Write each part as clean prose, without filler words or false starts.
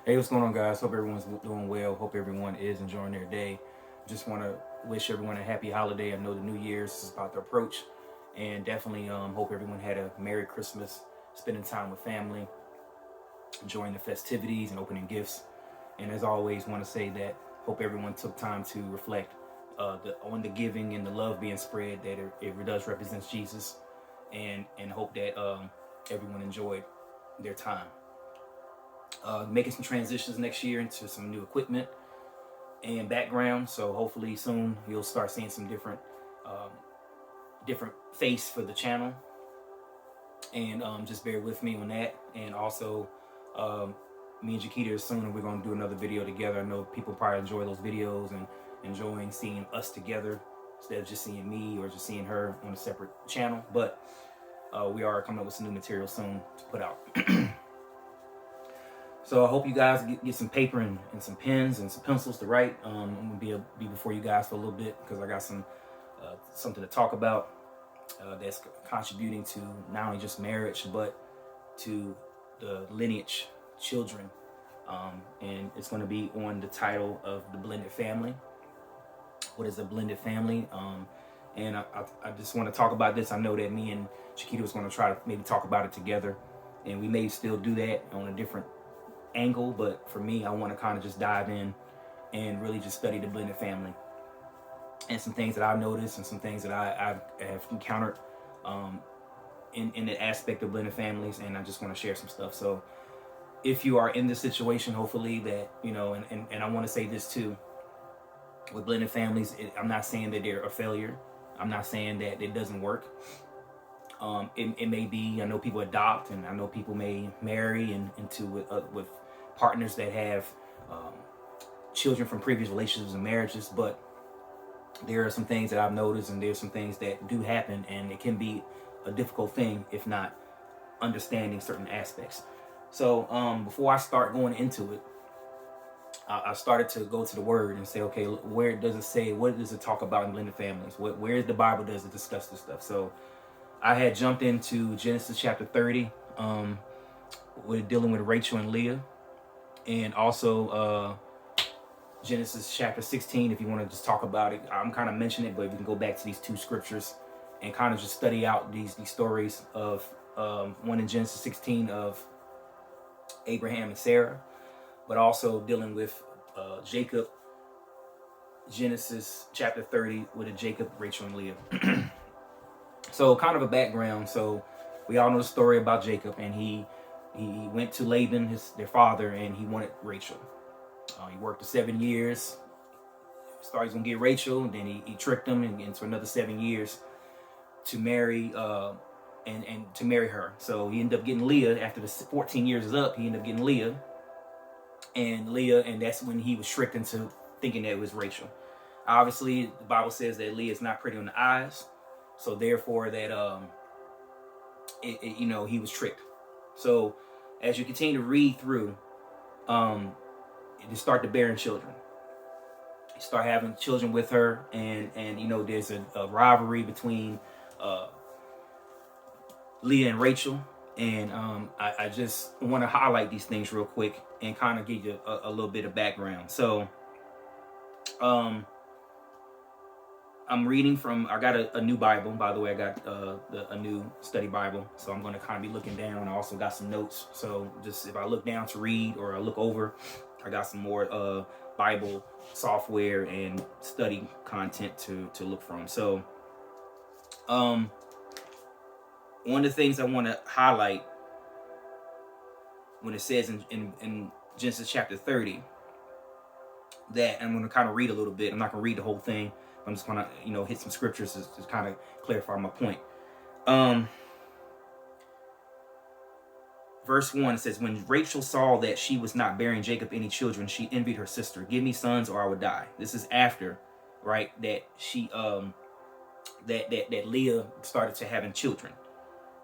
Hey, what's going on, guys? Hope everyone's doing well. Hope everyone is enjoying their day. Just want to wish everyone a happy holiday. I know the New Year's is about to approach, and definitely hope everyone had a Merry Christmas, spending time with family, enjoying the festivities and opening gifts. And as always, want to say that hope everyone took time to reflect on the giving and the love being spread, that it does represents Jesus, and hope that everyone enjoyed their time. Making some transitions next year into some new equipment and background. So hopefully soon you'll start seeing some um, different face for the channel. And just bear with me on that. And also, um, me and Jaquita soon we're going to do another video together. I know people probably enjoy those videos and enjoying seeing us together instead of just seeing me or just seeing her on a separate channel. But we are coming up with some new material soon to put out. So I hope you guys get some paper and some pens and some pencils to write. I'm gonna be before you guys for a little bit because I got something to talk about that's contributing to not only just marriage but to the lineage, children, and it's going to be on the title of the blended family. What is a blended family? And I just want to talk about this. I know that me and Chiquita was going to try to maybe talk about it together, and we may still do that on a different angle, but for me, I want to kind of just dive in and really just study the blended family and some things that I've noticed and some things that I have encountered in the aspect of blended families, and I just want to share some stuff. So if you are in this situation, hopefully that, and I want to say this too, with blended families, I'm not saying that they're a failure. I'm not saying that it doesn't work. It may be, I know people adopt, and I know people may marry into with partners that have children from previous relationships and marriages, but there are some things that I've noticed, and there's some things that do happen, and it can be a difficult thing if not understanding certain aspects. So before I start going into it, I started to go to the Word and say, okay, where does it say? What does it talk about in blended families? Where is the Bible does it discuss this stuff? So I had jumped into Genesis chapter 30, with dealing with Rachel and Leah, and also Genesis chapter 16. If you want to just talk about it, I'm kind of mentioning it, but you can go back to these two scriptures and kind of just study out these stories of one in Genesis 16 of Abraham and Sarah, but also dealing with Jacob, Genesis chapter 30 with a Jacob, Rachel, and Leah. So kind of a background. So we all know the story about Jacob, and he went to Laban, their father, and he wanted Rachel. He worked for 7 years. Started he's gonna get Rachel, and then he tricked him into another 7 years to marry and to marry her. So he ended up getting Leah after the 14 years is up. He ended up getting Leah, and that's when he was tricked into thinking that it was Rachel. Obviously, the Bible says that Leah is not pretty on the eyes, so therefore that he was tricked. So as you continue to read through, you start to bearing children. You start having children with her, and there's a rivalry between Leah and Rachel. And I just want to highlight these things real quick and kind of give you a little bit of background. So I'm reading from, I got a new Bible, by the way. I got a new study Bible, so I'm going to kind of be looking down. I also got some notes, so just if I look down to read or I look over, I got some more Bible software and study content to look from. So one of the things I want to highlight when it says in Genesis chapter 30, that I'm going to kind of read a little bit. I'm not going to read the whole thing. I'm just going to, hit some scriptures to kind of clarify my point. Verse 1 says, when Rachel saw that she was not bearing Jacob any children, she envied her sister. Give me sons or I would die. This is after, right, that she that Leah started to having children.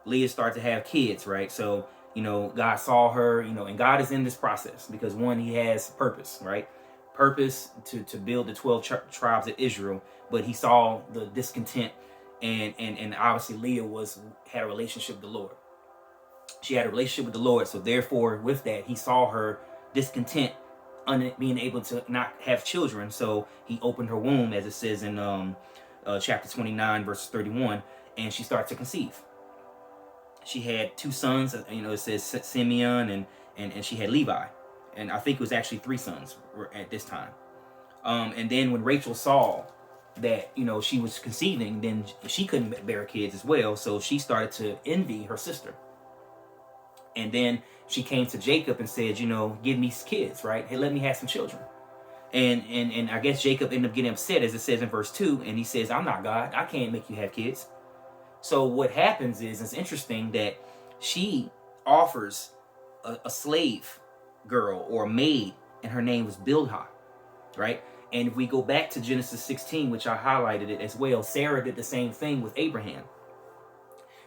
Leah started to have kids, right? So, God saw her, and God is in this process because one, he has purpose, right? Purpose to build the 12 tribes of Israel, but he saw the discontent, and obviously Leah had a relationship with the Lord. She had a relationship with the Lord, so therefore with that he saw her discontent being able to not have children. So he opened her womb, as it says in chapter 29, verse 31, and she started to conceive. She had 2 sons, it says Simeon, and she had Levi. And I think it was actually 3 sons at this time. And then when Rachel saw that, she was conceiving, then she couldn't bear kids as well. So she started to envy her sister. And then she came to Jacob and said, give me kids, right? Hey, let me have some children. And I guess Jacob ended up getting upset, as it says in verse 2. And he says, I'm not God. I can't make you have kids. So what happens is, it's interesting that she offers a slave girl or a maid, and her name was Bilhah, right? And if we go back to Genesis 16, which I highlighted it as well, Sarah did the same thing with Abraham.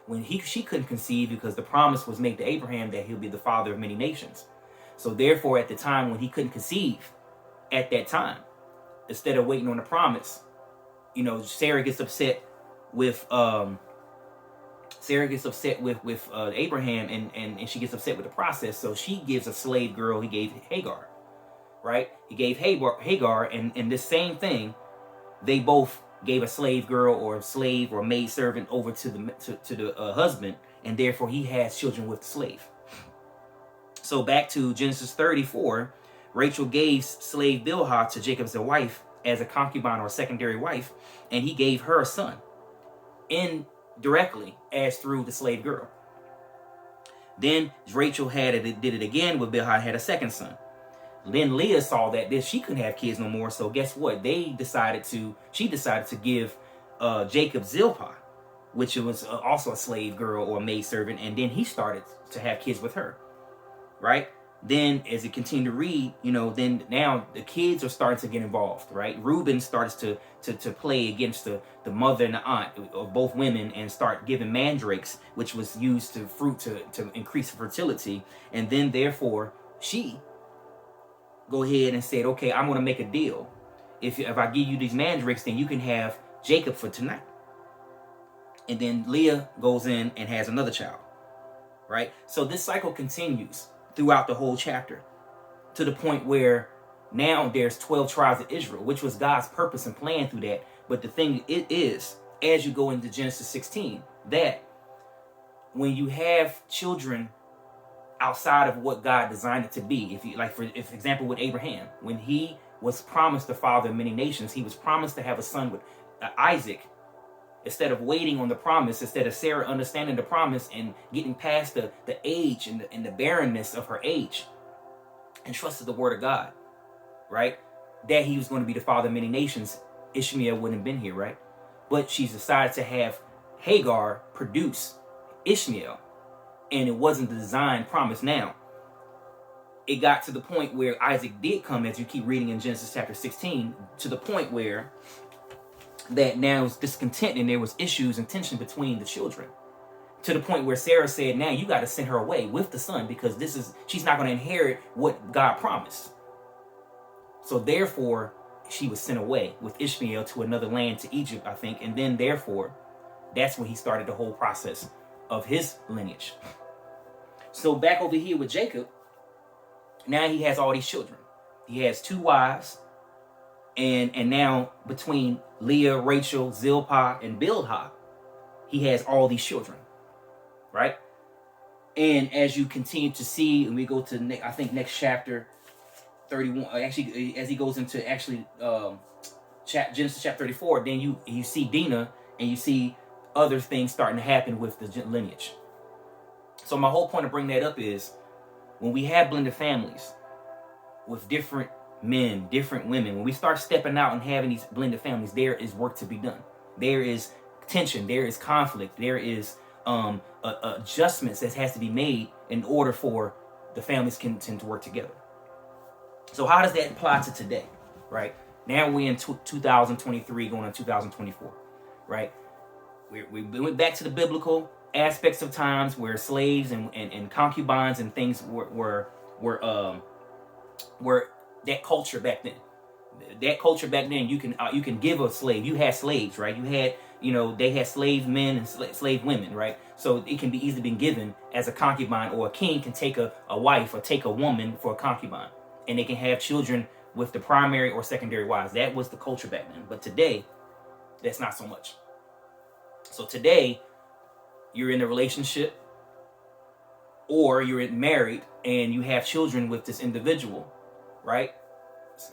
When she couldn't conceive, because the promise was made to Abraham that he'll be the father of many nations. So therefore, at the time when he couldn't conceive, at that time, instead of waiting on the promise, Sarah gets upset with Abraham, and she gets upset with the process. So she gives a slave girl. He gave Hagar, right? He gave Hagar, and this same thing, they both gave a slave girl or a slave or maid servant over to the husband, and therefore he has children with the slave. So back to Genesis 34, Rachel gave slave Bilhah to Jacob as a wife, as a concubine or a secondary wife, and he gave her a son indirectly as through the slave girl. Then Rachel did it again with Bilhah, had a second son. Then Leah saw that she couldn't have kids no more. So guess what? She decided to give Jacob Zilpah, which was also a slave girl or a maid servant. And then he started to have kids with her, right? Then as it continued to read, then now the kids are starting to get involved, right? Reuben starts to play against the mother and the aunt of both women and start giving mandrakes, which was used to increase fertility. And then therefore she go ahead and said, okay, I'm going to make a deal. If I give you these mandrakes, then you can have Jacob for tonight. And then Leah goes in and has another child, right? So this cycle continues throughout the whole chapter, to the point where now there's 12 tribes of Israel, which was God's purpose and plan through that. But the thing it is, as you go into Genesis 16, that when you have children outside of what God designed it to be, for example, with Abraham, when he was promised the father of many nations, he was promised to have a son with Isaac. Instead of waiting on the promise, instead of Sarah understanding the promise and getting past the age and the barrenness of her age, and trusted the word of God, right? That he was going to be the father of many nations, Ishmael wouldn't have been here, right? But she's decided to have Hagar produce Ishmael, and it wasn't the design promise. Now, it got to the point where Isaac did come, as you keep reading in Genesis chapter 16, to the point where that now was discontent and there was issues and tension between the children, to the point where Sarah said, now you got to send her away with the son, because she's not going to inherit what God promised. So therefore she was sent away with Ishmael to another land, to Egypt, I think. And then therefore that's when he started the whole process of his lineage. So back over here with Jacob, now he has all these children. He has 2 wives, and now between Leah, Rachel, Zilpah, and Bilhah, he has all these children, right? And as you continue to see, and we go to next chapter 31, actually, as he goes into Genesis chapter 34, then you see Dinah, and you see other things starting to happen with the lineage. So my whole point of bringing that up is, when we have blended families with different men, different women, when we start stepping out and having these blended families, there is work to be done. There is tension, there is conflict, there is adjustments that has to be made in order for the families can tend to work together. So how does that apply to today, right? Now we're in 2023 going on 2024, right? We went back to the biblical aspects of times where slaves and concubines and things were that culture back then. That culture back then, you can give a slave. You had slaves, right? You had, they had slave men and slave women, right? So it can be easily been given as a concubine, or a king can take a wife or take a woman for a concubine. and they can have children with the primary or secondary wives. That was the culture back then. But today, that's not so much. So today, you're in a relationship or you're married and you have children with this individual, right?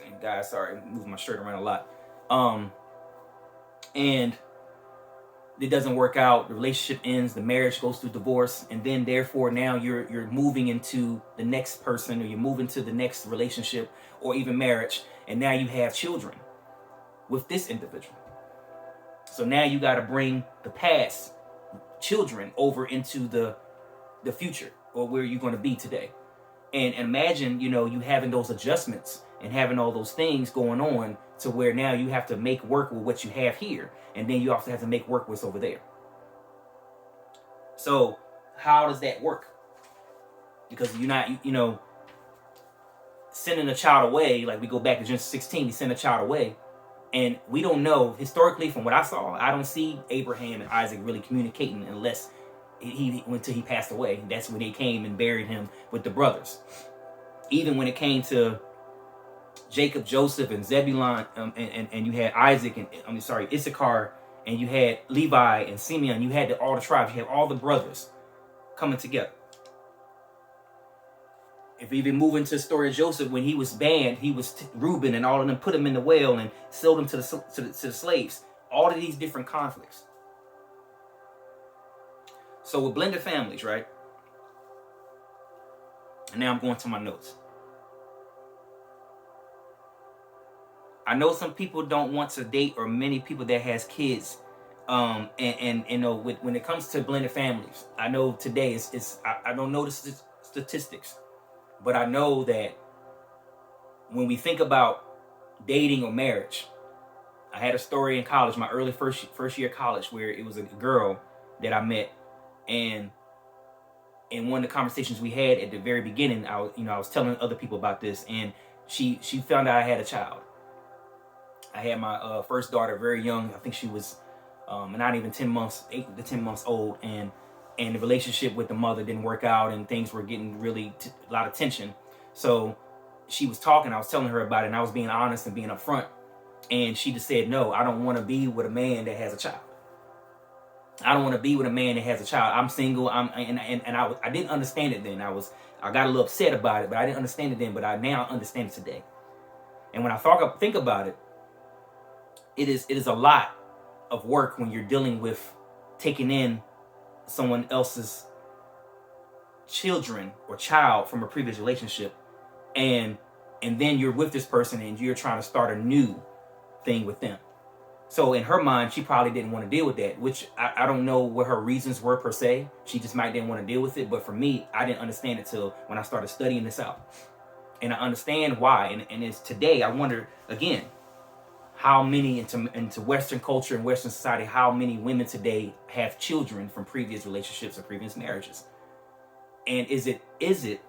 And guys, sorry, I'm moving my shirt around a lot. And it doesn't work out, the relationship ends, the marriage goes through divorce, and then therefore now you're moving into the next person, or you move into the next relationship or even marriage, and now you have children with this individual. So now you got to bring the past children over into the future, or where you're going to be today. And imagine, you having those adjustments and having all those things going on to where now you have to make work with what you have here. And then you also have to make work with what's over there. So how does that work? Because you're not, sending a child away, like we go back to Genesis 16, we send a child away. And we don't know, historically, from what I saw, I don't see Abraham and Isaac really communicating unless until he passed away. That's when they came and buried him with the brothers. Even when it came to Jacob, Joseph, and Zebulun, and you had Isaac, and Issachar, and you had Levi and Simeon, you had all the tribes, you had all the brothers coming together. If we even move into the story of Joseph, when he was banned, he was Reuben, and all of them put him in the well and sold him to the slaves. All of these different conflicts. So with blended families, right? And now I'm going to my notes. I know some people don't want to date, or many people that has kids, when it comes to blended families, I know today I don't know the statistics, but I know that when we think about dating or marriage, I had a story in college, my early first year of college, where it was a girl that I met, and in one of the conversations we had at the very beginning, I was telling other people about this, and she found out I had a child. I had my first daughter very young. I think she was not even 10 months, 8 to 10 months old, and the relationship with the mother didn't work out, and things were getting really a lot of tension. So she was talking, I was telling her about it, and I was being honest and being upfront, and she just said, no, I don't want to be with a man that has a child. I don't want to be with a man that has a child. I'm single. I didn't understand it then. I got a little upset about it, but I didn't understand it then. But I now understand it today. And when I think about it, it is a lot of work when you're dealing with taking in someone else's children or child from a previous relationship, and then you're with this person and you're trying to start a new thing with them. So in her mind, she probably didn't want to deal with that, which I don't know what her reasons were per se. She just might didn't want to deal with it. But for me, I didn't understand it till when I started studying this out. And I understand why. And it's today, I wonder, again, how many into Western culture and Western society, how many women today have children from previous relationships or previous marriages? And is it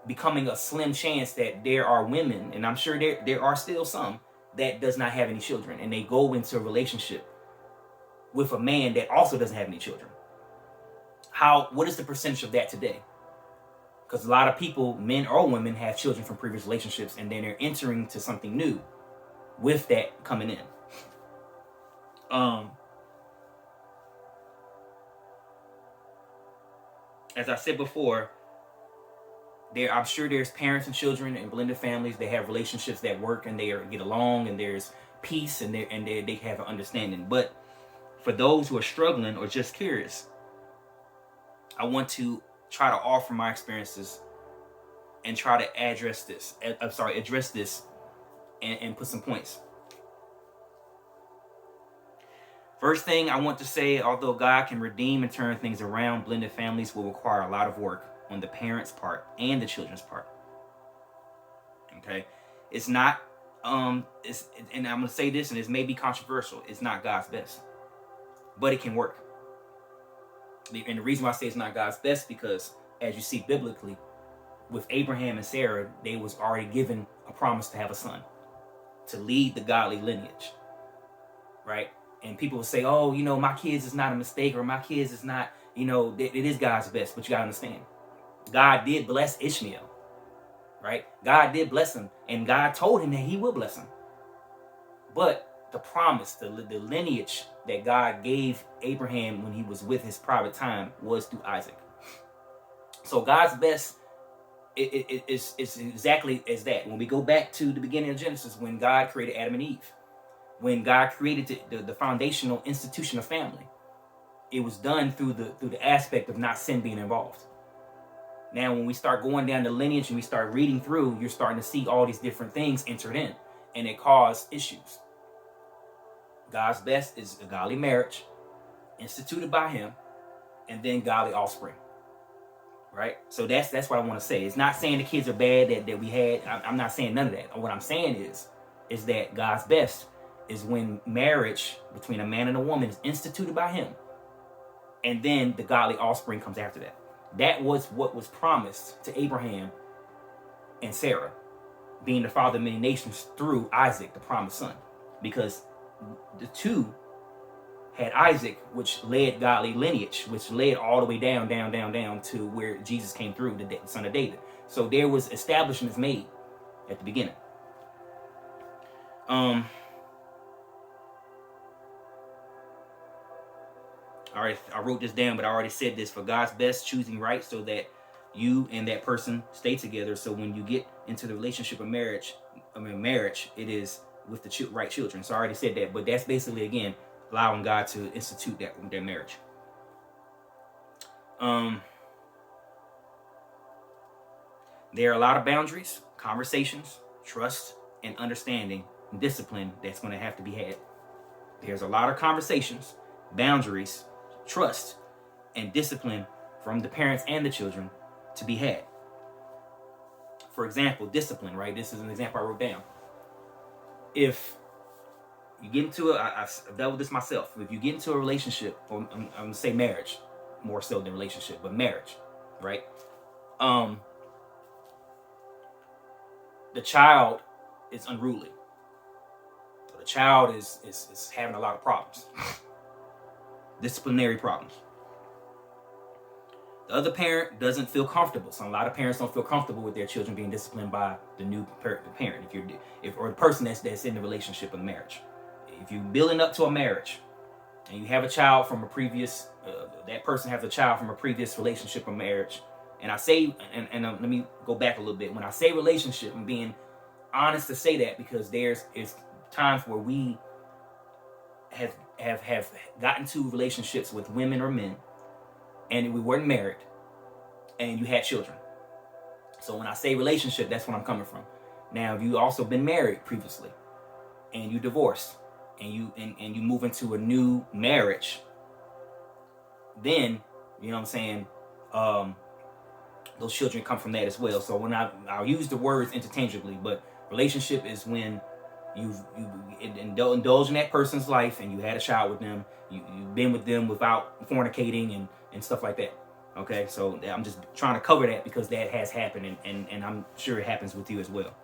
becoming a slim chance that there are women, and I'm sure there are still some, that does not have any children, and they go into a relationship with a man that also doesn't have any children? What is the percentage of that today? Because a lot of people, men or women, have children from previous relationships, and then they're entering to something new with that coming in. As I said before, I'm sure there's parents and children and blended families. They have relationships that work and they get along, and there's peace, and they have an understanding. But for those who are struggling or just curious, I want to try to offer my experiences and try to address this and put some points. First thing I want to say, although God can redeem and turn things around, blended families will require a lot of work on the parents' part and the children's part. Okay? It's not, and I'm going to say this, and this may be controversial, it's not God's best. But it can work. And the reason why I say it's not God's best, because as you see biblically, with Abraham and Sarah, they was already given a promise to have a son, to lead the godly lineage. Right? And people will say, oh, my kids is not a mistake, or my kids is not, it is God's best. But you got to understand, God did bless Ishmael. right? God did bless him, and God told him that he will bless him. But the promise, the lineage that God gave Abraham when he was with his private time was through Isaac. So God's best is exactly as that. When we go back to the beginning of Genesis, when God created Adam and Eve, when God created the foundational institution of family, it was done through the aspect of not sin being involved. Now, when we start going down the lineage and we start reading through, you're starting to see all these different things entered in, and it caused issues. God's best is a godly marriage instituted by him, and then godly offspring. Right? So that's what I want to say. It's not saying the kids are bad that we had. I'm not saying none of that. What I'm saying is that God's best is when marriage between a man and a woman is instituted by him, and then the godly offspring comes after that. That was what was promised to Abraham and Sarah, being the father of many nations through Isaac, the promised son, because the two had Isaac, which led godly lineage, which led all the way down to where Jesus came through, the son of David. So there was establishments made at the beginning. All right, I wrote this down, but I already said this. For God's best, choosing right so that you and that person stay together. So when you get into the relationship of marriage, it is with the right children. So I already said that, but that's basically, again, allowing God to institute their marriage. There are a lot of boundaries, conversations, trust, and understanding, and discipline that's going to have to be had. There's a lot of conversations, boundaries, trust, and discipline from the parents and the children to be had. For example, discipline, right? This is an example I wrote down. If you get into I've dealt with this myself. If you get into a relationship, or I'm gonna say marriage, more so than relationship, but marriage, right? The child is unruly. The child is having a lot of problems, disciplinary problems. The other parent doesn't feel comfortable. So a lot of parents don't feel comfortable with their children being disciplined by the new parent, or the person that's in the relationship of marriage. If you're building up to a marriage and you have a child from a previous, that person has a child from a previous relationship or marriage, and I say, and let me go back a little bit. When I say relationship, I'm being honest to say that because there's times where we have gotten to relationships with women or men, and we weren't married, and you had children. So when I say relationship, that's what I'm coming from. Now, if you also been married previously, and you divorced, and you move into a new marriage, then, you know what I'm saying, those children come from that as well. So when I'll use the words interchangeably, but relationship is when you indulge in that person's life and you had a child with them, you've been with them without fornicating and stuff like that. Okay, so I'm just trying to cover that because that has happened, and I'm sure it happens with you as well.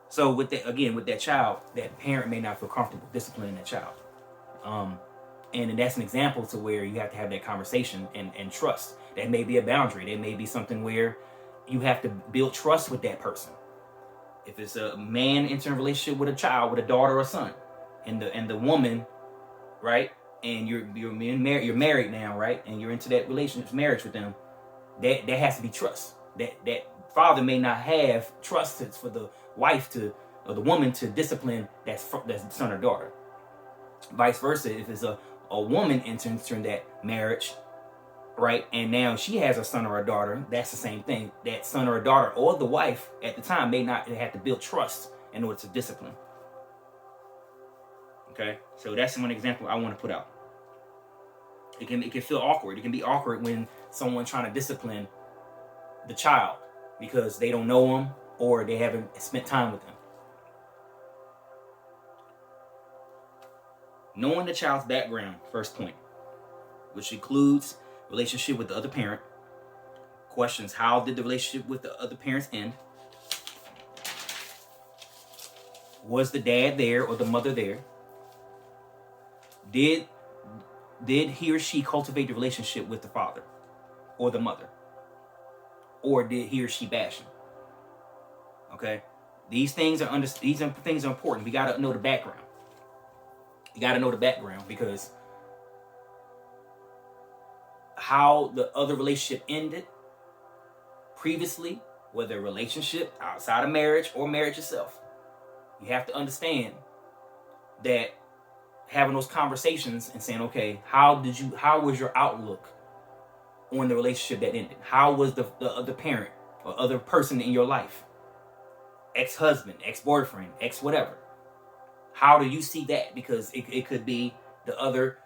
So with that child, that parent may not feel comfortable disciplining that child. And that's an example to where you have to have that conversation and trust. That may be a boundary. That may be something where you have to build trust with that person. If it's a man entering a relationship with a child, with a daughter or son, and the woman, right, and you're married now, right, and you're into that relationship, marriage with them, that has to be trust. That father may not have trust for the wife or the woman to discipline that son or daughter. Vice versa, if it's a woman entering that marriage, right, and now she has a son or a daughter, that's the same thing. That son or a daughter or the wife at the time may not have to build trust in order to discipline. Okay, so that's one example I want to put out. It can feel awkward. It can be awkward when someone's trying to discipline the child because they don't know them or they haven't spent time with them. Knowing the child's background, first point, which includes relationship with the other parent. Questions: how did the relationship with the other parents end? Was the dad there or the mother there? Did Did he or she cultivate the relationship with the father or the mother? Or did he or she bash him? Okay? These things are important. We got to know the background. You got to know the background, because how the other relationship ended previously, whether a relationship outside of marriage or marriage itself, you have to understand that having those conversations and saying, okay, how was your outlook on the relationship that ended? How was the other parent or other person in your life? Ex-husband, ex-boyfriend, ex-whatever. How do you see that? Because it could be the other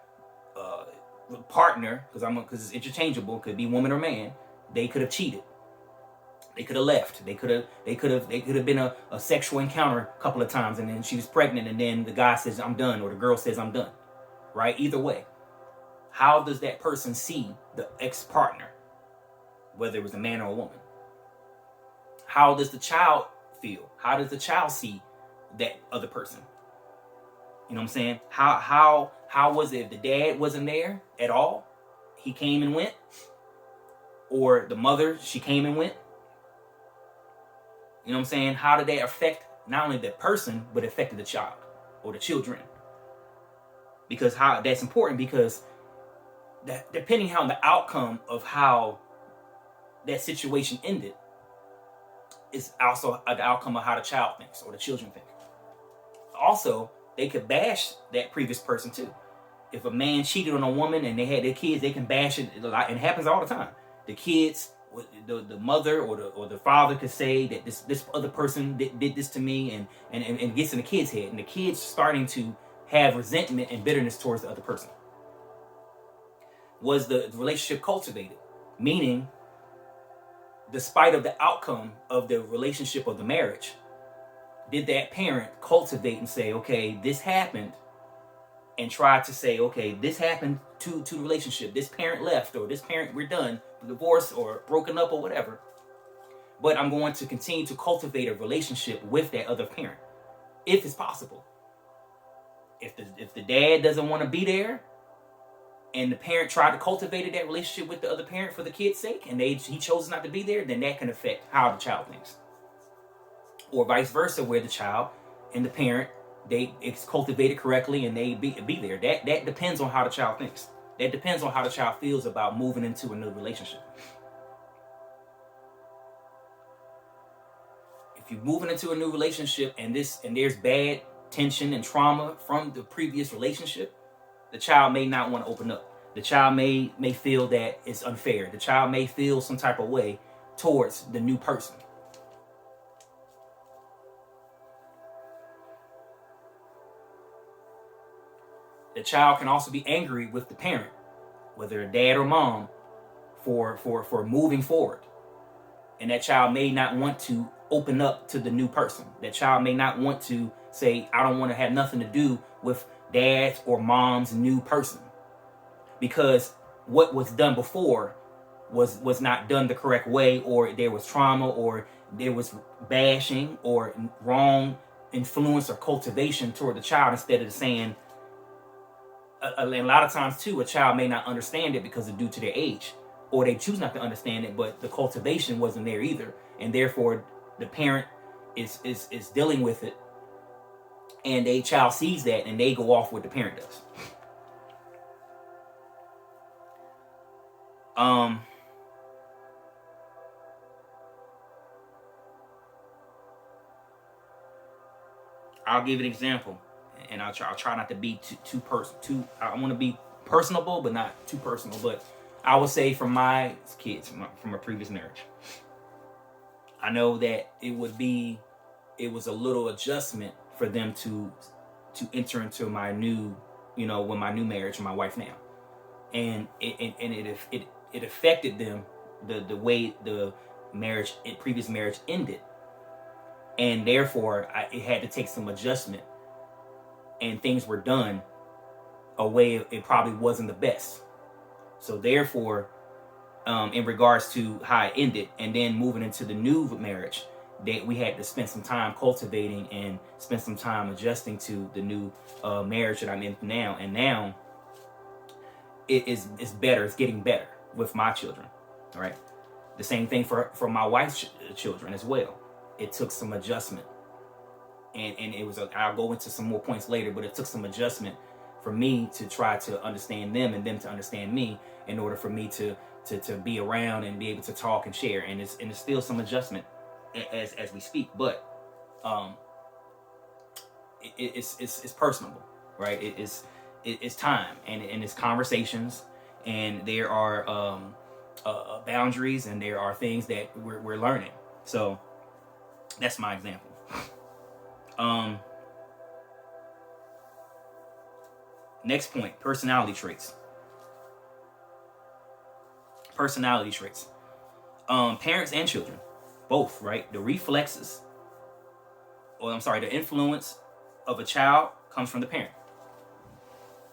partner, because it's interchangeable. It could be woman or man. They could have cheated. They could have left. They could have been a sexual encounter a couple of times, and then she was pregnant, and then the guy says, I'm done, or the girl says, I'm done. Right? Either way, how does that person see the ex-partner, whether it was a man or a woman? How does the child feel? How does the child see that other person? You know what I'm saying? How was it if the dad wasn't there at all? He came and went. Or the mother, she came and went. You know what I'm saying? How did that affect not only the person, but affected the child or the children? Because that's important, because that, depending on the outcome of how that situation ended, is also the outcome of how the child thinks or the children think. Also, they could bash that previous person too. If a man cheated on a woman and they had their kids, they can bash it a lot. It happens all the time. The kids, the mother or the father could say that this other person did this to me, and gets in the kid's head, and the kid's starting to have resentment and bitterness towards the other person. Was the relationship cultivated? Meaning, despite of the outcome of the relationship or the marriage, did that parent cultivate and say, okay, this happened, and try to say, okay, this happened to the relationship. This parent left, or this parent, we're done, divorced or broken up or whatever. But I'm going to continue to cultivate a relationship with that other parent, if it's possible. If the dad doesn't want to be there, and the parent tried to cultivate that relationship with the other parent for the kid's sake, and he chose not to be there, then that can affect how the child thinks. Or vice versa, where the child and the parent, it's cultivated correctly and they be there. That depends on how the child thinks. That depends on how the child feels about moving into a new relationship. If you're moving into a new relationship and there's bad tension and trauma from the previous relationship, the child may not want to open up. The child may feel that it's unfair. The child may feel some type of way towards the new person. The child can also be angry with the parent, whether dad or mom, for moving forward. And that child may not want to open up to the new person. That child may not want to say, I don't want to have nothing to do with dad's or mom's new person. Because what was done before was not done the correct way, or there was trauma, or there was bashing or wrong influence or cultivation toward the child, instead of saying, a lot of times too, a child may not understand it because of due to their age, or they choose not to understand it, but the cultivation wasn't there either, and therefore the parent is dealing with it, and a child sees that and they go off what the parent does. I'll give an example. And I'll try not to be too personal. I want to be personable, but not too personal. But I would say from my kids, from a previous marriage, I know that it was a little adjustment for them to enter into my new, with my new marriage with my wife now, and it affected them the way the previous marriage ended, and therefore it had to take some adjustment. And things were done a way it probably wasn't the best. So therefore, in regards to how it ended, and then moving into the new marriage, that we had to spend some time cultivating and spend some time adjusting to the new marriage that I'm in now. And now, is better. It's getting better with my children. All right. The same thing for my wife's children as well. It took some adjustment, and it was I'll go into some more points later, but it took some adjustment for me to try to understand them and them to understand me in order for me to be around and be able to talk and share. And it's still some adjustment as we speak, but it's personable, right? It's time and it's conversations, and there are boundaries, and there are things that we're learning. So that's my example. Next point, personality traits. Personality traits. Parents and children, both, right? The reflexes, the influence of a child comes from the parent.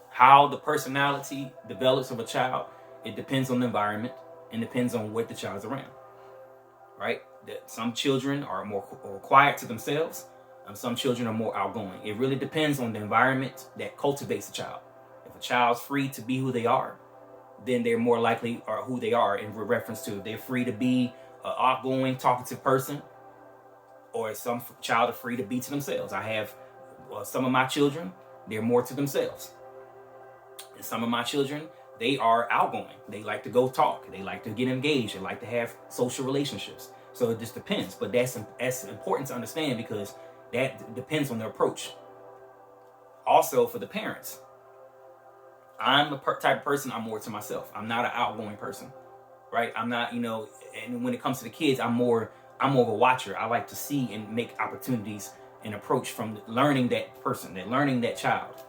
How the personality develops of a child, it depends on the environment and depends on what the child's around, right? Some children are more quiet to themselves, and some children are more outgoing. It really depends on the environment that cultivates a child. If a child's free to be who they are, then they're more likely are who they are in reference to they're free to be an outgoing, talkative person, or some child are free to be to themselves. I have some of my children, they're more to themselves. And some of my children, they are outgoing. They like to go talk. They like to get engaged. They like to have social relationships. So it just depends. But that's important to understand, because that depends on the approach. Also, for the parents, I'm the type of person, I'm more to myself. I'm not an outgoing person, right? I'm not, and when it comes to the kids, I'm more of a watcher. I like to see and make opportunities and approach from learning that person, learning that child.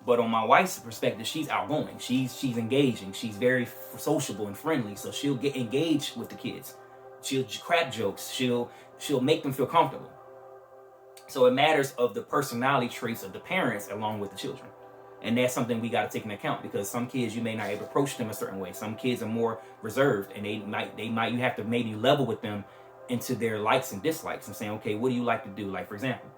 But on my wife's perspective, she's outgoing. She's engaging. She's very sociable and friendly. So she'll get engaged with the kids. She'll crack jokes. She'll make them feel comfortable. So it matters of the personality traits of the parents along with the children. And that's something we got to take into account, because some kids you may not able to approach them a certain way. Some kids are more reserved, and you have to maybe level with them into their likes and dislikes and saying, okay, what do you like to do? Like, for example,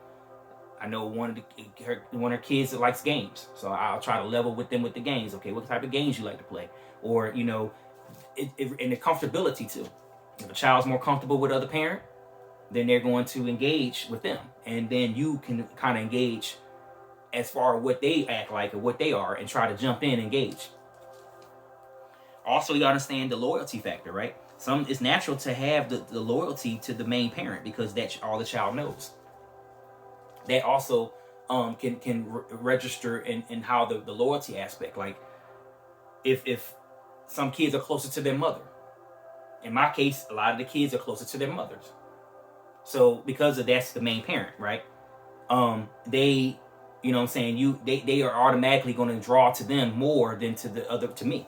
I know one of her kids that likes games, so I'll try to level with them with the games. Okay, what type of games you like to play, or and the comfortability too. If a child's more comfortable with other parent, then they're going to engage with them, and then you can kind of engage as far as what they act like or what they are, and try to jump in and engage. Also, you understand the loyalty factor, right? It's natural to have the loyalty to the main parent, because that's all the child knows. That also can register in how the loyalty aspect. Like if some kids are closer to their mother. In my case, a lot of the kids are closer to their mothers. So because of that's the main parent, right? They, they are automatically going to draw to them more than to me.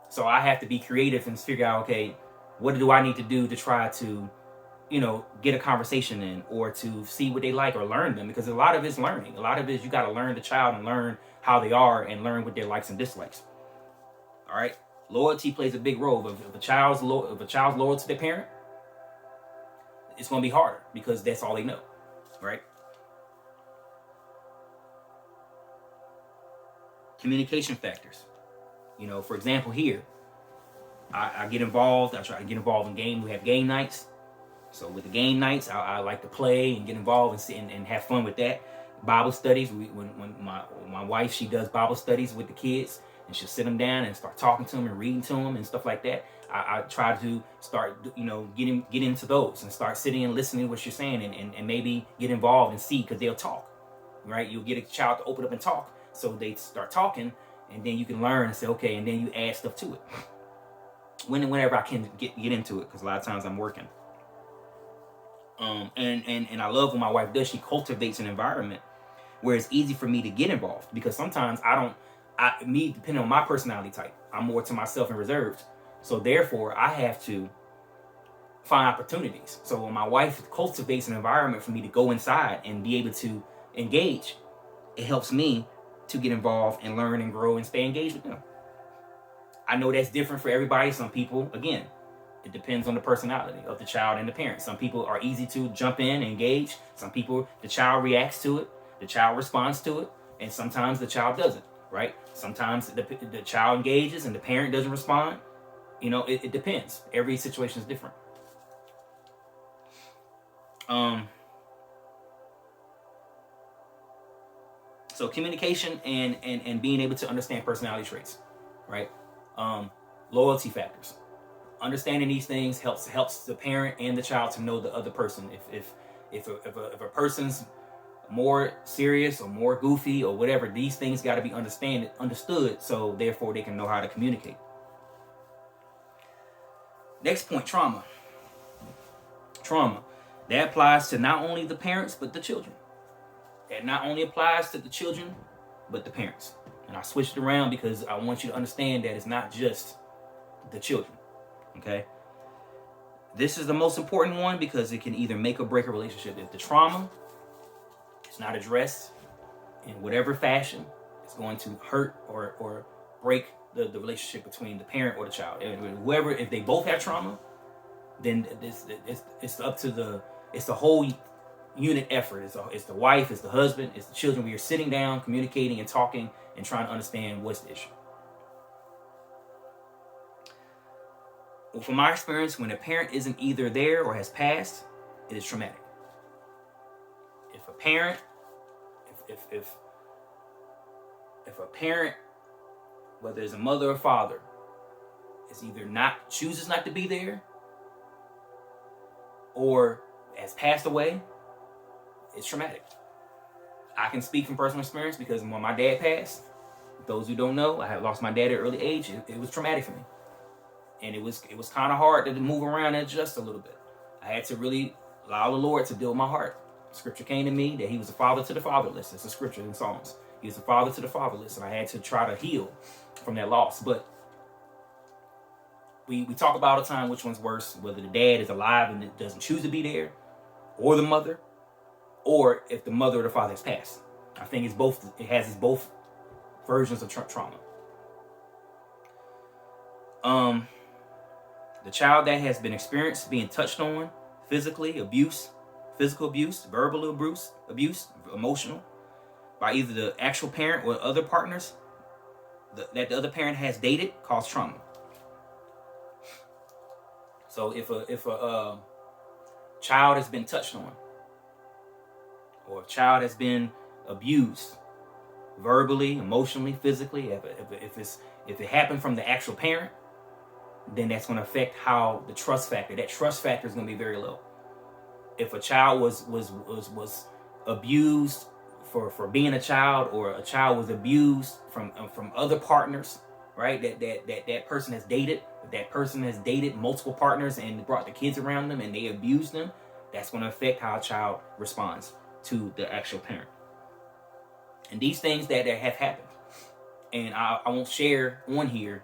So I have to be creative and figure out, okay, what do I need to do to try to get a conversation in, or to see what they like, or learn them, because a lot of it's learning. A lot of it is you got to learn the child and learn how they are and learn what their likes and dislikes. All right, loyalty plays a big role. If a child's loyal to their parent, it's going to be harder, because that's all they know, right? Communication factors. For example, here, I get involved. I try to get involved in game. We have game nights. So with the game nights, I like to play and get involved and have fun with that. Bible studies. When my wife, she does Bible studies with the kids, and she'll sit them down and start talking to them and reading to them and stuff like that. I try to start, get into those and start sitting and listening to what you're saying, and maybe get involved and see, because they'll talk, right? You'll get a child to open up and talk. So they start talking, and then you can learn and say, okay, and then you add stuff to it. Whenever I can get into it, because a lot of times I'm working. And I love what my wife does. She cultivates an environment where it's easy for me to get involved, because sometimes depending on my personality type, I'm more to myself and reserved. So therefore, I have to find opportunities. So when my wife cultivates an environment for me to go inside and be able to engage, it helps me to get involved and learn and grow and stay engaged with them. I know that's different for everybody. Some people, again, it depends on the personality of the child and the parent. Some people are easy to jump in and engage. Some people, the child reacts to it, the child responds to it, and sometimes the child doesn't. right? Sometimes the child engages and the parent doesn't respond. It depends. Every situation is different. So communication and being able to understand personality traits, right? Loyalty factors. Understanding these things helps the parent and the child to know the other person. If a person's more serious or more goofy or whatever, these things got to be understood, so therefore they can know how to communicate. Next point, trauma. That applies to not only the parents but the children. That not only applies to the children but the parents. And I switched it around because I want you to understand that it's not just the children. Okay, this is the most important one because it can either make or break a relationship. If the trauma is not addressed in whatever fashion, it's going to hurt or break the relationship between the parent or the child. And whoever, if they both have trauma, then it's up to it's the whole unit effort. It's the wife, it's the husband, it's the children. We are sitting down, communicating and talking and trying to understand what's the issue. Well, from my experience, when a parent isn't either there or has passed, it is traumatic. If a parent, if a parent, whether it's a mother or father, is either chooses not to be there or has passed away, it's traumatic. I can speak from personal experience because when my dad passed, those who don't know, I had lost my dad at an early age. It was traumatic for me. And it was kind of hard to move around and adjust a little bit. I had to really allow the Lord to deal with my heart. Scripture came to me that he was a father to the fatherless. It's a scripture in Psalms. He was a father to the fatherless, and I had to try to heal from that loss. But we talk about all the time which one's worse, whether the dad is alive and doesn't choose to be there, or the mother, or if the mother or the father has passed. I think it's both. It has both versions of trauma. The child that has been experienced being touched on, physically, physical abuse, verbal abuse, emotional, by either the actual parent or other partners that the other parent has dated, cause trauma. So if a child has been touched on, or a child has been abused, verbally, emotionally, physically, if it happened from the actual parent, then that's going to affect how the trust factor. That trust factor is going to be very low. If a child was abused for being a child, or a child was abused from other partners, right? That person has dated. If that person has dated multiple partners and brought the kids around them and they abused them, that's going to affect how a child responds to the actual parent. And these things that have happened, and I won't share on here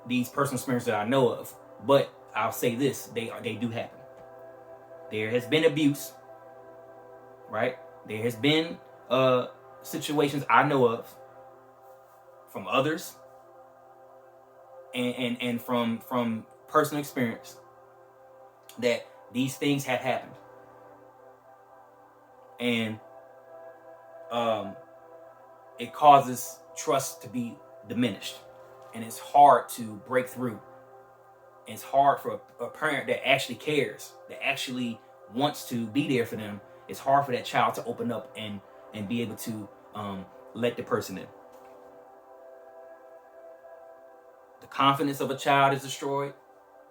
these personal experiences that I know of, but I'll say this: they do happen. There has been abuse, right? There has been situations I know of from others, and from personal experience, that these things have happened, and it causes trust to be diminished. And it's hard to break through. And it's hard for a parent that actually cares, that actually wants to be there for them. It's hard for that child to open up and be able to let the person in. The confidence of a child is destroyed.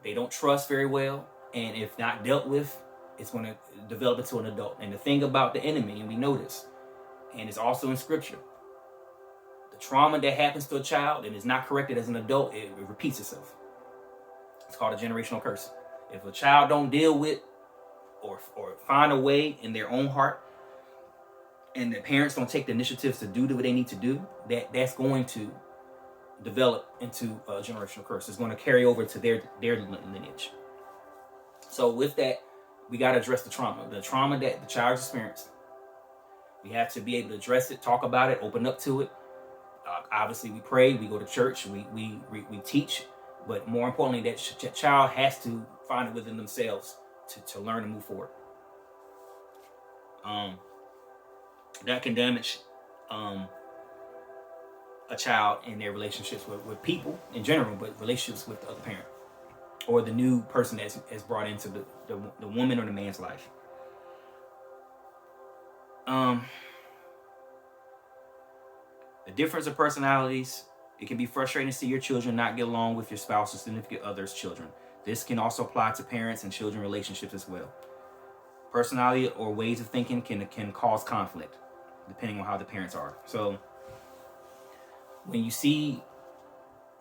They don't trust very well. And if not dealt with, it's going to develop into an adult. And the thing about the enemy, and we know this, and it's also in scripture, trauma that happens to a child and is not corrected as an adult, it repeats itself. It's called a generational curse. If a child don't deal with or find a way in their own heart, and the parents don't take the initiatives to do what they need to do, that's going to develop into a generational curse. It's going to carry over to their lineage. So with that, we got to address the trauma that the child experienced. We have to be able to address it, talk about it, open up to it. Obviously, we pray, we go to church, we teach, but more importantly, that child has to find it within themselves to learn and move forward. That can damage a child in their relationships with people in general, but relationships with the other parent or the new person that's brought into the woman or the man's life. The difference of personalities, it can be frustrating to see your children not get along with your spouse or significant other's children. This can also apply to parents and children relationships as well. Personality or ways of thinking can cause conflict depending on how the parents are. So when you see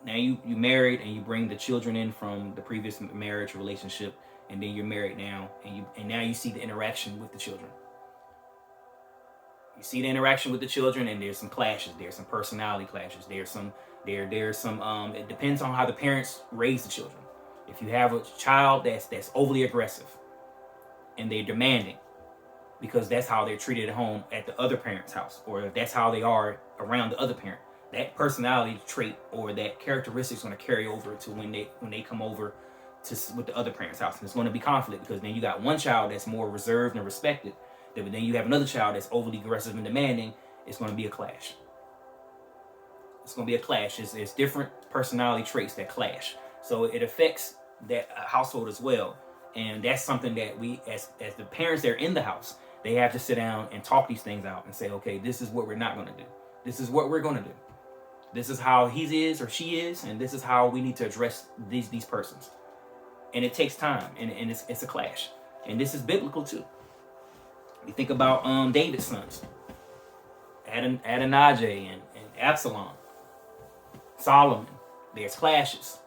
now you married and you bring the children in from the previous marriage relationship, and then you're married now, and now you see the interaction with the children. You see the interaction with the children, and there's some clashes. There's some personality clashes. There's some. It depends on how the parents raise the children. If you have a child that's overly aggressive, and they're demanding, because that's how they're treated at home at the other parent's house, or if that's how they are around the other parent, that personality trait or that characteristic is going to carry over to when they come over with the other parent's house, and it's going to be conflict, because then you got one child that's more reserved and respected. But then you have another child that's overly aggressive and demanding. It's going to be a clash. It's going to be a clash. It's different personality traits that clash. So it affects that household as well. And that's something that we, as the parents that are in the house, they have to sit down and talk these things out and say, okay, this is what we're not going to do. This is what we're going to do. This is how he is or she is, and this is how we need to address these persons. And it takes time, and it's a clash. And this is biblical too. You think about David's sons, Adonijah and Absalom, Solomon. There's clashes.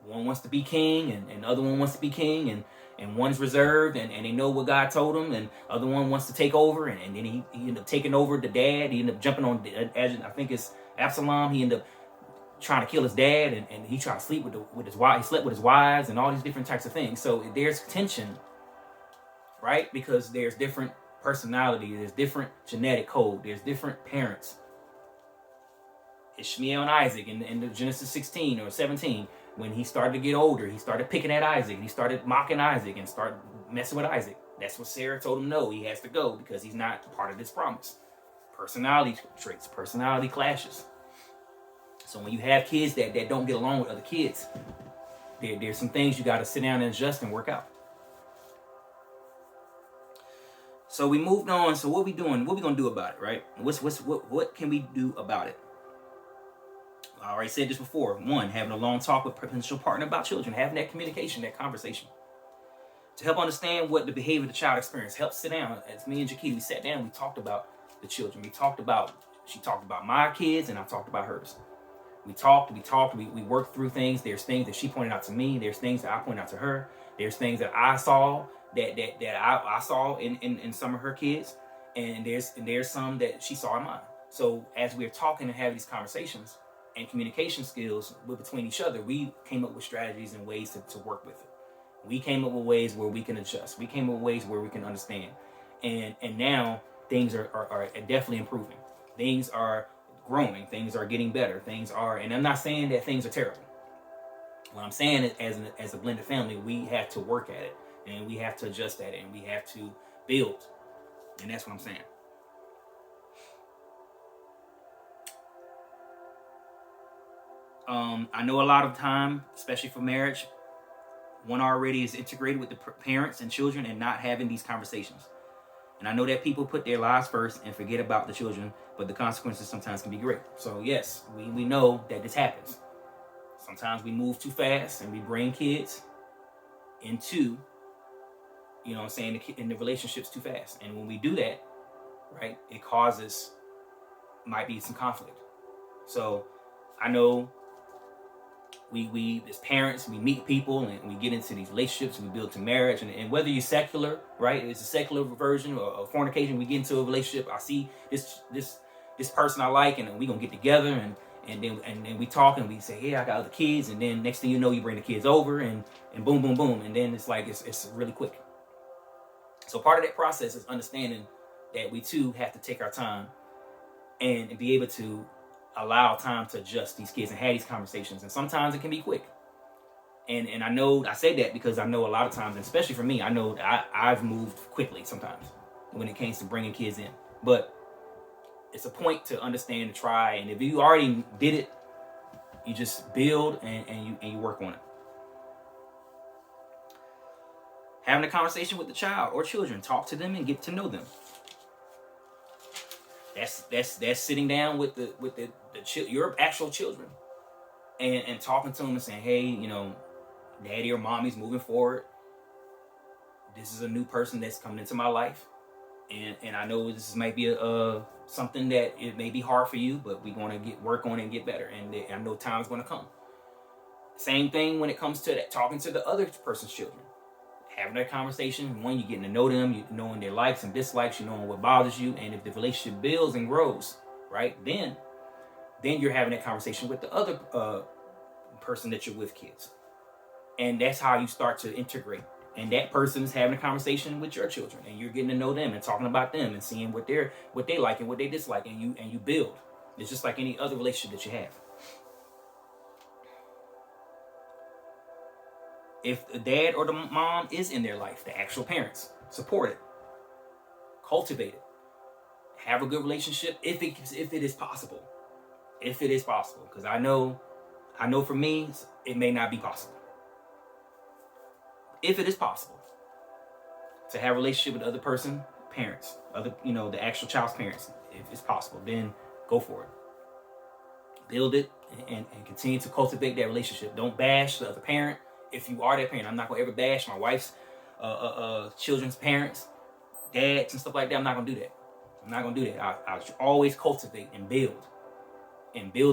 One wants to be king, and the other one wants to be king, and one's reserved, and they know what God told him, and the other one wants to take over, and then he ended up taking over the dad. He ended up jumping on, I think it's Absalom. He ended up trying to kill his dad, and he tried to sleep with his wife. He slept with his wives and all these different types of things. So there's tension, right? Because there's different personality, there's different genetic code, there's different parents. Ishmael and Isaac in the Genesis 16 or 17, when he started to get older, he started picking at Isaac, and he started mocking Isaac and started messing with Isaac. That's what Sarah told him, no, he has to go because he's not part of this promise. Personality traits, personality clashes. So when you have kids that don't get along with other kids, there's some things you got to sit down and adjust and work out. So we moved on. So what we doing? What we gonna do about it, right? What can we do about it? I already said this before. One, having a long talk with potential partner about children, having that communication, that conversation, to help understand what the behavior of the child experience. Help sit down. As me and Jackie, we sat down. We talked about the children. She talked about my kids, and I talked about hers. We talked. We worked through things. There's things that she pointed out to me. There's things that I pointed out to her. There's things that I saw that I saw in some of her kids, and there's some that she saw in mine. So as we're talking and having these conversations and communication skills between each other, we came up with strategies and ways to work with it. We came up with ways where we can adjust. We came up with ways where we can understand, and now things are definitely improving. Things are growing. Things are getting better. And I'm not saying that things are terrible. What I'm saying is, as a blended family, we have to work at it. And we have to adjust at it, and we have to build. And that's what I'm saying. I know a lot of time, especially for marriage, one already is integrated with the parents and children and not having these conversations. And I know that people put their lives first and forget about the children, but the consequences sometimes can be great. So yes, we know that this happens. Sometimes we move too fast and we bring kids into, you know what I'm saying, in the relationships too fast. And when we do that, right, it might be some conflict. So I know we as parents, we meet people and we get into these relationships, we build to marriage, and whether you're secular, right, it's a secular version or fornication, we get into a relationship, I see this person I like, and we gonna get together, and then we talk and we say, yeah, I got other kids, and then next thing you know, you bring the kids over, and boom, boom, boom, and then it's like it's really quick. So part of that process is understanding that we too have to take our time and be able to allow time to adjust these kids and have these conversations. And sometimes it can be quick. And I know I say that because I know a lot of times, and especially for me, I know I've moved quickly sometimes when it comes to bringing kids in. But it's a point to understand and try. And if you already did it, you just build and you work on it. Having a conversation with the child or children, talk to them and get to know them. That's sitting down with your actual children and talking to them and saying, hey, you know, daddy or mommy's moving forward. This is a new person that's coming into my life, and I know this might be something that it may be hard for you, but we're going to work on it and get better, and I know time's going to come. Same thing when it comes to that, talking to the other person's children, having that conversation. One, you're getting to know them, you knowing their likes and dislikes, you knowing what bothers you, and if the relationship builds and grows, right, then you're having that conversation with the other person that you're with, kids, and that's how you start to integrate. And that person is having a conversation with your children, and you're getting to know them and talking about them and seeing what they like and what they dislike, and you build. It's just like any other relationship that you have. If the dad or the mom is in their life, the actual parents, support it, cultivate it, have a good relationship if it is possible. If it is possible, because I know for me it may not be possible. If it is possible to have a relationship with the other person, parents, the actual child's parents, if it's possible, then go for it. Build it and continue to cultivate that relationship. Don't bash the other parent. If you are that parent, I'm not gonna ever bash my wife's children's parents, dads and stuff like that. I'm not gonna do that. I'm not gonna do that. I always cultivate and build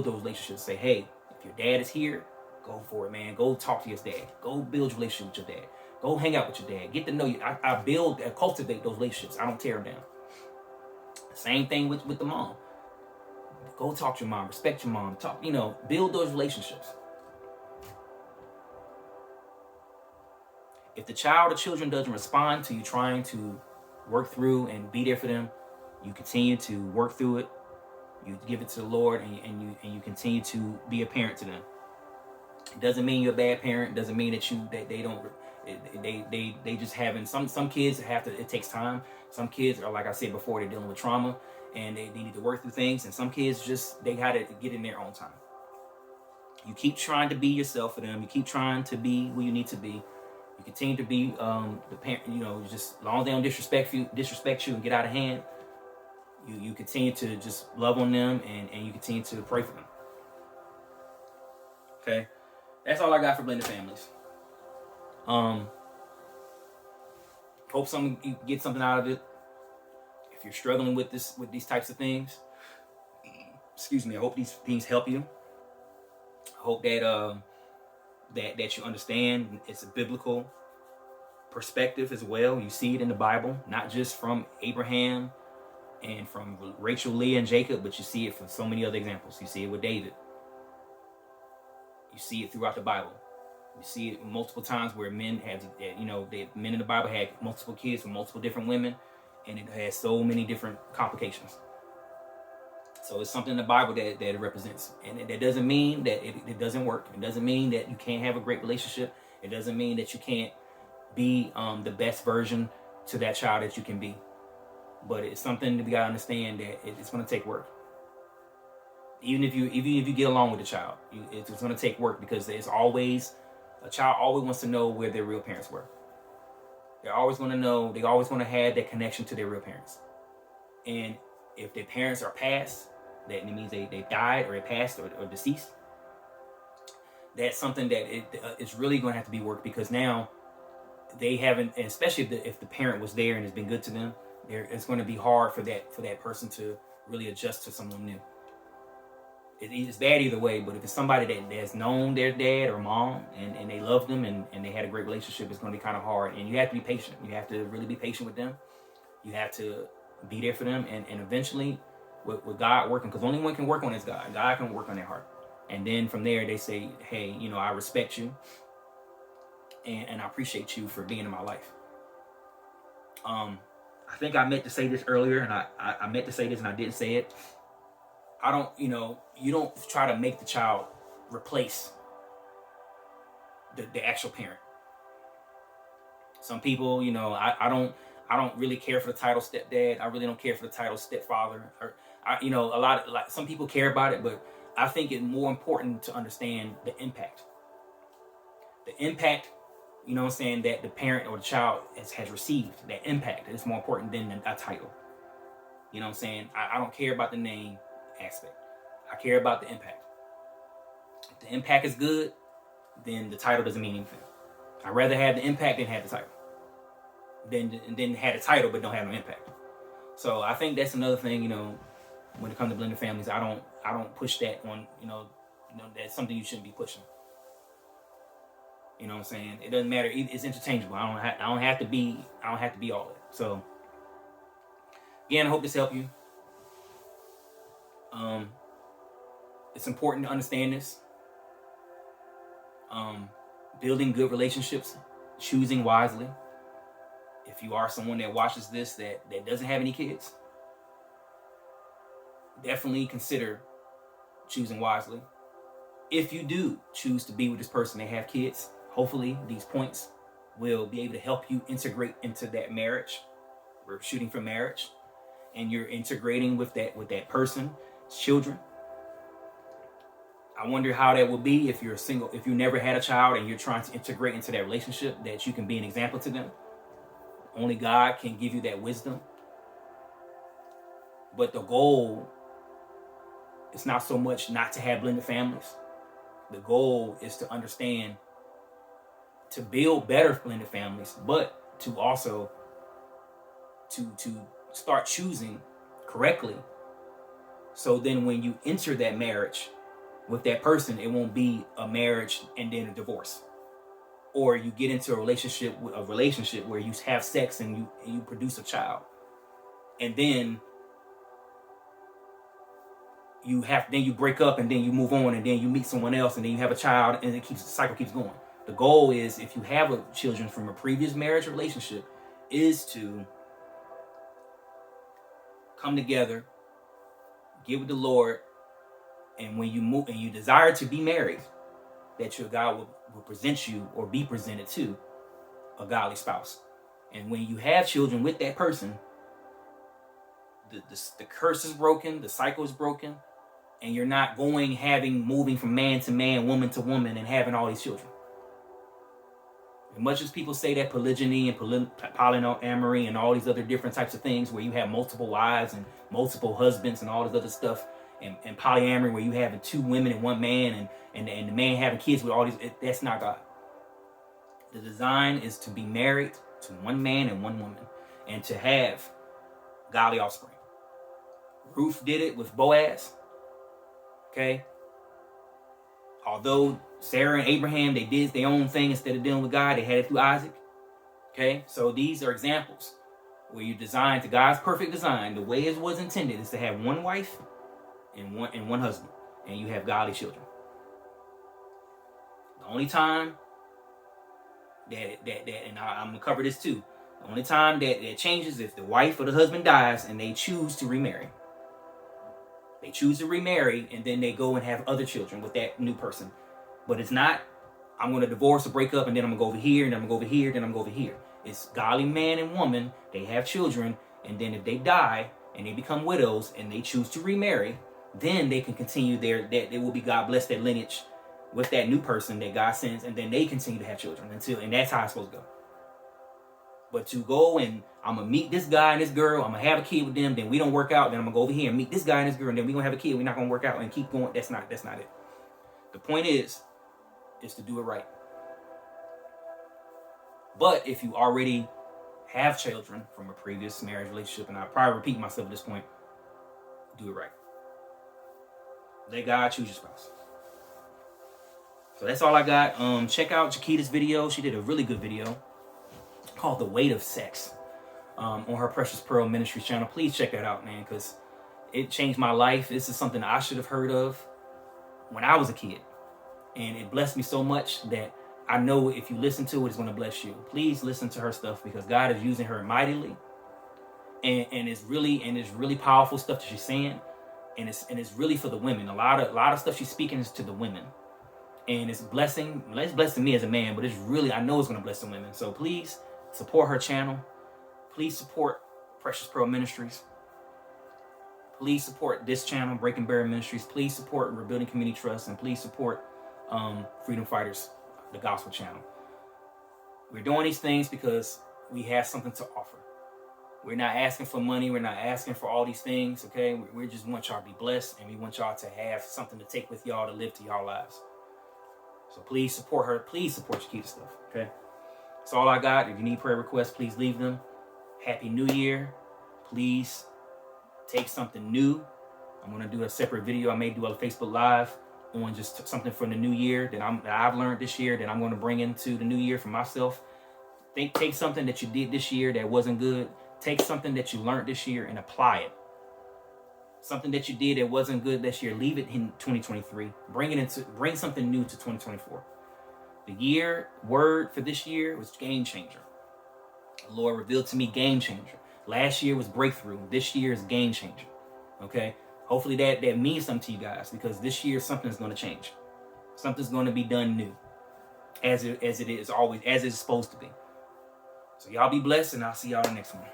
those relationships. Say, hey, if your dad is here, go for it, man. Go talk to your dad. Go build a relationship with your dad. Go hang out with your dad. Get to know you. I build and cultivate those relationships. I don't tear them down. Same thing with the mom. Go talk to your mom. Respect your mom. Build those relationships. If the child or children doesn't respond to you trying to work through and be there for them, you continue to work through it. You give it to the Lord, and you continue to be a parent to them. It doesn't mean you're a bad parent. It doesn't mean that they don't. They just having some kids have to. It takes time. Some kids are, like I said before, they're dealing with trauma and they need to work through things. And some kids they gotta get in their own time. You keep trying to be yourself for them. You keep trying to be who you need to be. You continue to be the parent. Just as long as they don't disrespect you and get out of hand. You continue to just love on them and you continue to pray for them. Okay, that's all I got for blended families. Hope you get something out of it. If you're struggling with these types of things, excuse me, I hope these things help you. I hope that that you understand it's a biblical perspective as well. You see it in the Bible, not just from Abraham and from Rachel, Leah, and Jacob, but you see it from so many other examples. You see it with David. You see it throughout the Bible. You see it multiple times where men men in the Bible had multiple kids from multiple different women, and it has so many different complications. So it's something in the Bible that it represents. And that doesn't mean that it doesn't work. It doesn't mean that you can't have a great relationship. It doesn't mean that you can't be the best version to that child that you can be. But it's something that we gotta understand that it's gonna take work. Even if you get along with the child, it's gonna take work, because a child always wants to know where their real parents were. They're always gonna know. They always gonna have that connection to their real parents. And if their parents are passed, that means they died or they passed or deceased. That's something that it's really going to have to be worked, because now they haven't, and especially if the parent was there and has been good to them, it's going to be hard for that person to really adjust to someone new. It's bad either way, but if it's somebody that has known their dad or mom and they love them and they had a great relationship, it's going to be kind of hard. And you have to be patient. You have to really be patient with them. You have to be there for them, and eventually with God working, because only one can work on is God. God can work on their heart. And then from there they say, hey, I respect you and I appreciate you for being in my life. I think I meant to say this earlier, and I meant to say this and I didn't say it. I don't, you don't try to make the child replace the actual parent. Some people, I don't really care for the title stepdad. I really don't care for the title stepfather. Or you know, a lot of, like, some people care about it, but I think it's more important to understand the impact. The impact, you know what I'm saying, that the parent or the child has received. That impact is more important than a title. You know what I'm saying? I don't care about the name aspect. I care about the impact. If the impact is good, then the title doesn't mean anything. I'd rather have the impact than have the title. Than have the title but don't have no impact. So I think that's another thing, you know, when it comes to blended families. I don't push that on, you know, that's something you shouldn't be pushing. You know what I'm saying? It doesn't matter. It's interchangeable. I don't have to be all that. So again, I hope this helped you. It's important to understand this. Building good relationships, choosing wisely. If you are someone that watches this that doesn't have any kids, definitely consider choosing wisely. If you do choose to be with this person and have kids, hopefully these points will be able to help you integrate into that marriage. We're shooting for marriage, and you're integrating with that person's children. I wonder how that will be if you're single, if you never had a child and you're trying to integrate into that relationship, that you can be an example to them. Only God can give you that wisdom. But the goal is not so much not to have blended families. The goal is to understand, to build better blended families, but to also to start choosing correctly. So then when you enter that marriage with that person, it won't be a marriage and then a divorce. Or you get into a relationship where you have sex and you produce a child. And then you break up, and then you move on, and then you meet someone else, and then you have a child, and the cycle keeps going. The goal is, if you have children from a previous marriage relationship, is to come together, get with the Lord, and when you move and you desire to be married, that your God will present you or be presented to a godly spouse. And when you have children with that person, the curse is broken, the cycle is broken, and you're not moving from man to man, woman to woman, and having all these children. As much as people say that polygyny and polyamory and all these other different types of things where you have multiple wives and multiple husbands and all this other stuff, and polyamory where you having 2 women and 1 man, and the man having kids with all these, that's not God. The design is to be married to 1 man and 1 woman, and to have godly offspring. Ruth did it with Boaz. Okay? Although Sarah and Abraham, they did their own thing instead of dealing with God, they had it through Isaac. Okay? So these are examples where you design to God's perfect design. The way it was intended is to have 1 wife and one husband, and you have godly children. The only time that and I'm gonna cover this too. The only time that changes if the wife or the husband dies and they choose to remarry. They choose to remarry, and then they go and have other children with that new person. But it's not, I'm going to divorce or break up, and then I'm going to go over here, and then I'm going to go over here, then I'm going to go over here. It's godly man and woman. They have children, and then if they die and they become widows and they choose to remarry, then they can continue that they will be, God bless their lineage with that new person that God sends, and then they continue to have children and that's how it's supposed to go. But to go and I'm going to meet this guy and this girl, I'm going to have a kid with them, then we don't work out, then I'm going to go over here and meet this guy and this girl, and then we're going to have a kid, we're not going to work out, and keep going. That's not it. The point is to do it right. But if you already have children from a previous marriage relationship, and I probably repeat myself at this point, do it right. Let God choose your spouse. So that's all I got. Check out Chiquita's video. She did a really good video called The Weight of Sex on her Precious Pearl Ministries channel. Please check that out, man, because it changed my life. This is something I should have heard of when I was a kid, and it blessed me so much that I know if you listen to it, it's going to bless you. Please listen to her stuff, because God is using her mightily, and it's really powerful stuff that she's saying, and it's really for the women. A lot of stuff she's speaking is to the women, and it's blessing me as a man, but it's really, I know it's going to bless the women. So please support her channel. Please support Precious Pearl Ministries. Please support this channel, Breaking Barrier Ministries. Please support Rebuilding Community Trust, and please support Freedom Fighters, the Gospel channel. We're doing these things because we have something to offer. We're not asking for money. We're not asking for all these things, okay? We just want y'all to be blessed, and we want y'all to have something to take with y'all to live to y'all lives. So please support her. Please support Chiquita stuff, okay? That's all I got. If you need prayer requests, please leave them. Happy New Year. Please take something new. I'm going to do a separate video. I may do a Facebook Live on just something from the new year that I've learned this year that I'm going to bring into the new year for myself. Take something that you did this year that wasn't good. Take something that you learned this year and apply it. Something that you did that wasn't good this year, leave it in 2023. Bring something new to 2024. The year word for this year was game changer. The Lord revealed to me game changer. Last year was breakthrough. This year is game changer. Okay? Hopefully that means something to you guys, because this year something's going to change. Something's going to be done new, as it is always, as it's supposed to be. So y'all be blessed, and I'll see y'all in the next one.